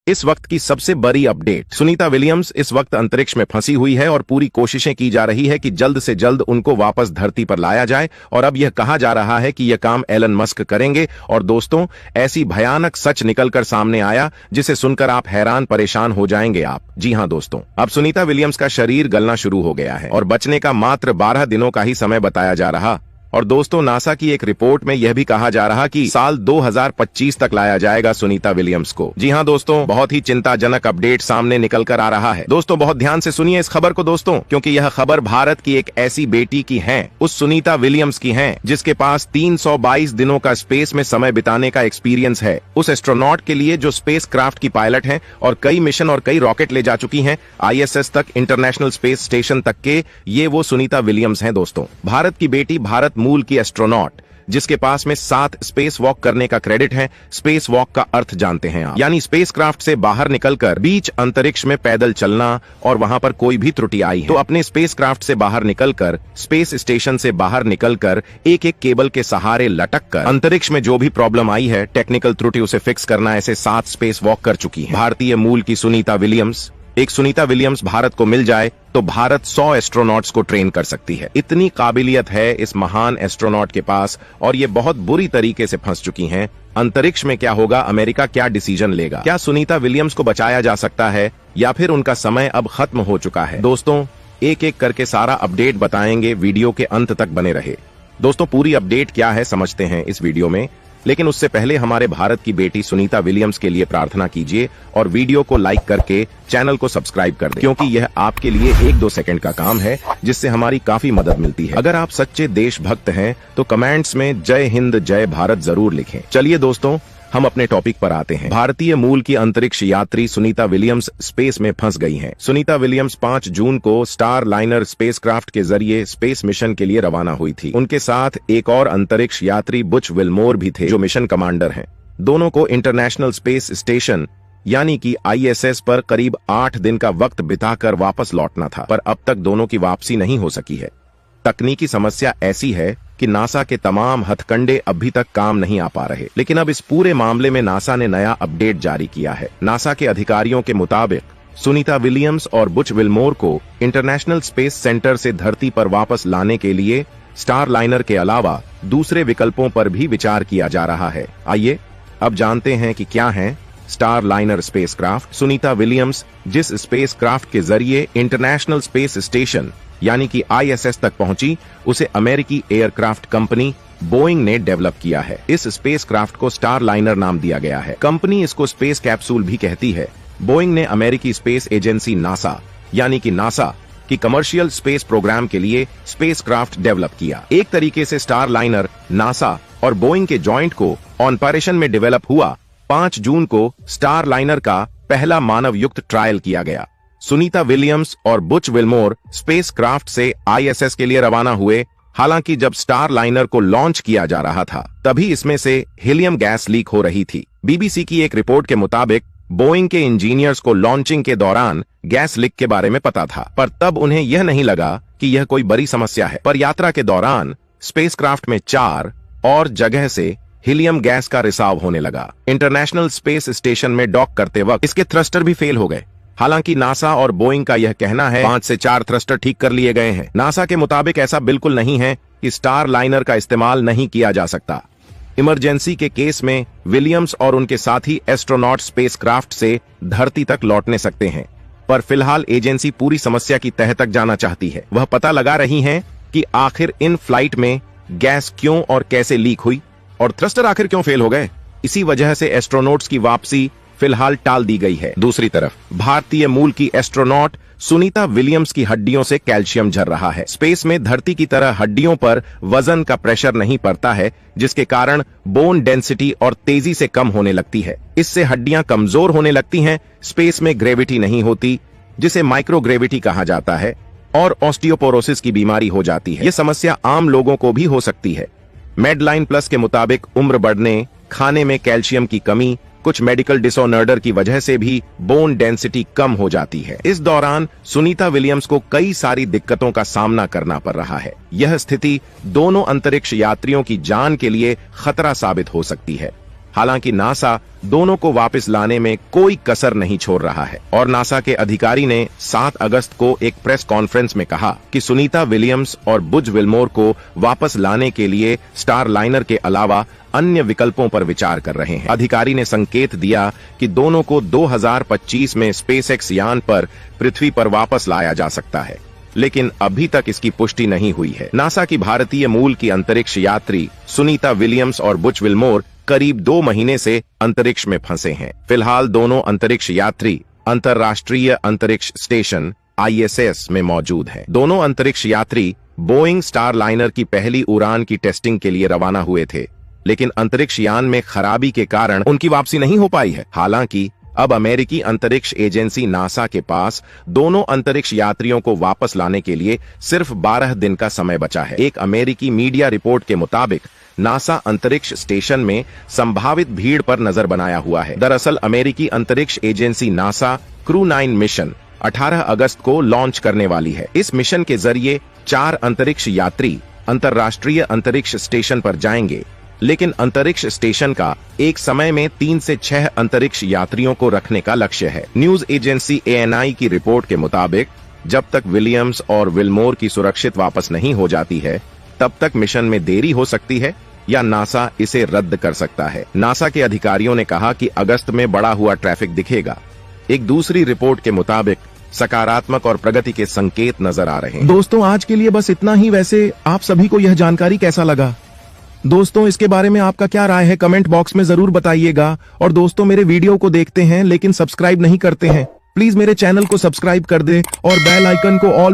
इस वक्त की सबसे बड़ी अपडेट, सुनीता विलियम्स इस वक्त अंतरिक्ष में फंसी हुई है और पूरी कोशिशें की जा रही है कि जल्द से जल्द उनको वापस धरती पर लाया जाए। और अब यह कहा जा रहा है कि यह काम एलन मस्क करेंगे। और दोस्तों, ऐसी भयानक सच निकलकर सामने आया जिसे सुनकर आप हैरान परेशान हो जाएंगे आप। जी हां दोस्तों, अब सुनीता विलियम्स का शरीर गलना शुरू हो गया है और बचने का मात्र 12 दिनों का ही समय बताया जा रहा। और दोस्तों, नासा की एक रिपोर्ट में यह भी कहा जा रहा कि साल 2025 तक लाया जाएगा सुनीता विलियम्स को। जी हां दोस्तों, बहुत ही चिंताजनक अपडेट सामने निकल कर आ रहा है। दोस्तों, बहुत ध्यान से सुनिए इस खबर को दोस्तों, क्योंकि यह खबर भारत की एक ऐसी बेटी की है, उस सुनीता विलियम्स की है जिसके पास 322 दिनों का स्पेस में समय बिताने का एक्सपीरियंस है। उस एस्ट्रोनॉट के लिए जो स्पेस क्राफ्ट की पायलट है और कई मिशन और कई रॉकेट ले जा चुकी है ISS तक, इंटरनेशनल स्पेस स्टेशन तक के, ये वो सुनीता विलियम्स है दोस्तों। भारत की बेटी, भारत मूल की एस्ट्रोनॉट, जिसके पास में 7 स्पेस वॉक करने का क्रेडिट है। स्पेस वॉक का अर्थ जानते हैं आप, यानी स्पेस क्राफ्ट से बाहर निकलकर बीच अंतरिक्ष में पैदल चलना, और वहां पर कोई भी त्रुटि आई है तो अपने स्पेस क्राफ्ट से बाहर निकलकर, स्पेस स्टेशन से बाहर निकलकर, एक एक केबल के सहारे लटक कर अंतरिक्ष में जो भी प्रॉब्लम आई है, टेक्निकल त्रुटि, उसे फिक्स करना, ऐसे 7 स्पेस वॉक कर चुकी है भारतीय मूल की सुनीता विलियम्स। एक सुनीता विलियम्स भारत को मिल जाए तो भारत 100 एस्ट्रोनॉट्स को ट्रेन कर सकती है। इतनी काबिलियत है इस महान एस्ट्रोनॉट के पास, और ये बहुत बुरी तरीके से फंस चुकी हैं। अंतरिक्ष में क्या होगा, अमेरिका क्या डिसीजन लेगा, क्या सुनीता विलियम्स को बचाया जा सकता है या फिर उनका समय अब खत्म हो चुका है? दोस्तों, एक एक करके सारा अपडेट बताएंगे, वीडियो के अंत तक बने रहे। दोस्तों, पूरी अपडेट क्या है समझते हैं इस वीडियो में, लेकिन उससे पहले हमारे भारत की बेटी सुनीता विलियम्स के लिए प्रार्थना कीजिए और वीडियो को लाइक करके चैनल को सब्सक्राइब कर दें, क्योंकि यह आपके लिए 1-2 सेकंड का काम है जिससे हमारी काफी मदद मिलती है। अगर आप सच्चे देशभक्त हैं तो कमेंट्स में जय हिंद जय भारत जरूर लिखें। चलिए दोस्तों, हम अपने टॉपिक पर आते हैं। भारतीय मूल की अंतरिक्ष यात्री सुनीता विलियम्स स्पेस में फंस गई हैं। सुनीता विलियम्स 5 जून को स्टार लाइनर स्पेसक्राफ्ट के जरिए स्पेस मिशन के लिए रवाना हुई थी। उनके साथ एक और अंतरिक्ष यात्री बुच विल्मोर भी थे, जो मिशन कमांडर हैं। दोनों को इंटरनेशनल स्पेस स्टेशन यानी कि ISS पर करीब 8 दिन का वक्त बिताकर वापस लौटना था, पर अब तक दोनों की वापसी नहीं हो सकी है। तकनीकी समस्या ऐसी है कि नासा के तमाम हथकंडे अभी तक काम नहीं आ पा रहे। लेकिन अब इस पूरे मामले में नासा ने नया अपडेट जारी किया है। नासा के अधिकारियों के मुताबिक सुनीता विलियम्स और बुच विल्मोर को इंटरनेशनल स्पेस सेंटर से धरती पर वापस लाने के लिए स्टार लाइनर के अलावा दूसरे विकल्पों पर भी विचार किया जा रहा है। आइए अब जानते हैं कि क्या है star liner spacecraft. Sunita Williams जिस स्पेसक्राफ्ट के जरिए इंटरनेशनल स्पेस स्टेशन यानी कि ISS तक पहुंची, उसे अमेरिकी एयरक्राफ्ट कंपनी बोइंग ने डेवलप किया है। इस स्पेसक्राफ्ट को स्टार लाइनर नाम दिया गया है। कंपनी इसको स्पेस कैप्सूल भी कहती है। बोइंग ने अमेरिकी स्पेस एजेंसी नासा यानी कि नासा की कमर्शियल स्पेस प्रोग्राम के लिए स्पेसक्राफ्ट डेवलप किया। एक तरीके से स्टार लाइनर नासा और बोइंग के जॉइंट को ऑपरेशन में डेवलप हुआ। 5 जून को स्टार लाइनर का पहला मानव युक्त ट्रायल किया गया। सुनीता विलियम्स और बुच विल्मोर स्पेसक्राफ्ट से ISS के लिए रवाना हुए। हालांकि जब स्टार लाइनर को लॉन्च किया जा रहा था, तभी इसमें से हीलियम गैस लीक हो रही थी। BBC की एक रिपोर्ट के मुताबिक बोइंग के इंजीनियर्स को लॉन्चिंग के दौरान गैस लीक के बारे में पता था, पर तब उन्हें यह नहीं लगा कि यह कोई बड़ी समस्या है। पर यात्रा के दौरान स्पेसक्राफ्ट में 4 और जगह से हीलियम गैस का रिसाव होने लगा। इंटरनेशनल स्पेस स्टेशन में डॉक करते वक्त इसके थ्रस्टर भी फेल हो गए। हालांकि नासा और बोइंग का यह कहना है 5 से 4 थ्रस्टर ठीक कर लिए गए हैं। नासा के मुताबिक ऐसा बिल्कुल नहीं है कि स्टार लाइनर का इस्तेमाल नहीं किया जा सकता। इमरजेंसी के केस में विलियम्स और उनके साथी एस्ट्रोनॉट स्पेसक्राफ्ट से धरती तक लौटने सकते हैं, पर फिलहाल एजेंसी पूरी समस्या की तह तक जाना चाहती है। वह पता लगा रही है कि आखिर इन फ्लाइट में गैस क्यों और कैसे लीक हुई और थ्रस्टर आखिर क्यों फेल हो गए। इसी वजह से एस्ट्रोनॉट्स की वापसी फिलहाल टाल दी गई है। दूसरी तरफ भारतीय मूल की एस्ट्रोनॉट सुनीता विलियम्स की हड्डियों से कैल्शियम झर रहा है। स्पेस में धरती की तरह हड्डियों पर वजन का प्रेशर नहीं पड़ता है, जिसके कारण बोन डेंसिटी और तेजी से कम होने लगती है। इससे हड्डियां कमजोर होने लगती हैं। स्पेस में ग्रेविटी नहीं होती, जिसे माइक्रोग्रेविटी कहा जाता है, और ऑस्टियोपोरोसिस की बीमारी हो जाती है। यह समस्या आम लोगों को भी हो सकती है। मेडलाइन प्लस के मुताबिक उम्र बढ़ने, खाने में कैल्शियम की कमी, कुछ मेडिकल डिसऑर्डर की वजह से भी बोन डेंसिटी कम हो जाती है। इस दौरान सुनीता विलियम्स को कई सारी दिक्कतों का सामना करना पड़ रहा है। यह स्थिति दोनों अंतरिक्ष यात्रियों की जान के लिए खतरा साबित हो सकती है। हालांकि नासा दोनों को वापस लाने में कोई कसर नहीं छोड़ रहा है और नासा के अधिकारी ने 7 अगस्त को एक प्रेस कॉन्फ्रेंस में कहा कि सुनीता विलियम्स और बुज विल्मोर को वापस लाने के लिए स्टारलाइनर के अलावा अन्य विकल्पों पर विचार कर रहे हैं। अधिकारी ने संकेत दिया कि दोनों को 2025 में स्पेसएक्स यान पर पृथ्वी पर वापस लाया जा सकता है, लेकिन अभी तक इसकी पुष्टि नहीं हुई है। नासा की भारतीय मूल की अंतरिक्ष यात्री सुनीता विलियम्स और बुच विल्मोर करीब 2 महीने से अंतरिक्ष में फंसे हैं। फिलहाल दोनों अंतरिक्ष यात्री अंतर्राष्ट्रीय अंतरिक्ष स्टेशन ISS में मौजूद हैं। दोनों अंतरिक्ष यात्री बोइंग स्टारलाइनर की पहली उड़ान की टेस्टिंग के लिए रवाना हुए थे, लेकिन अंतरिक्ष यान में खराबी के कारण उनकी वापसी नहीं हो पाई है। हालांकि अब अमेरिकी अंतरिक्ष एजेंसी नासा के पास दोनों अंतरिक्ष यात्रियों को वापस लाने के लिए सिर्फ 12 दिन का समय बचा है। एक अमेरिकी मीडिया रिपोर्ट के मुताबिक नासा अंतरिक्ष स्टेशन में संभावित भीड़ पर नजर बनाया हुआ है। दरअसल अमेरिकी अंतरिक्ष एजेंसी नासा क्रू 9 मिशन 18 अगस्त को लॉन्च करने वाली है। इस मिशन के जरिए 4 अंतरिक्ष यात्री अंतर्राष्ट्रीय अंतरिक्ष स्टेशन पर जाएंगे, लेकिन अंतरिक्ष स्टेशन का एक समय में 3 से 6 अंतरिक्ष यात्रियों को रखने का लक्ष्य है। न्यूज एजेंसी ANI की रिपोर्ट के मुताबिक जब तक विलियम्स और विल्मोर की सुरक्षित वापस नहीं हो जाती है, तब तक मिशन में देरी हो सकती है या नासा इसे रद्द कर सकता है। नासा के अधिकारियों ने कहा कि अगस्त में बढ़ा हुआ ट्रैफिक दिखेगा। एक दूसरी रिपोर्ट के मुताबिक सकारात्मक और प्रगति के संकेत नजर आ रहे हैं। दोस्तों आज के लिए बस इतना ही। वैसे आप सभी को यह जानकारी कैसा लगा? दोस्तों इसके बारे में आपका क्या राय है, कमेंट बॉक्स में जरूर बताइएगा। और दोस्तों मेरे वीडियो को देखते हैं लेकिन सब्सक्राइब नहीं करते हैं, प्लीज मेरे चैनल को सब्सक्राइब कर दे और बेल आइकन को ऑल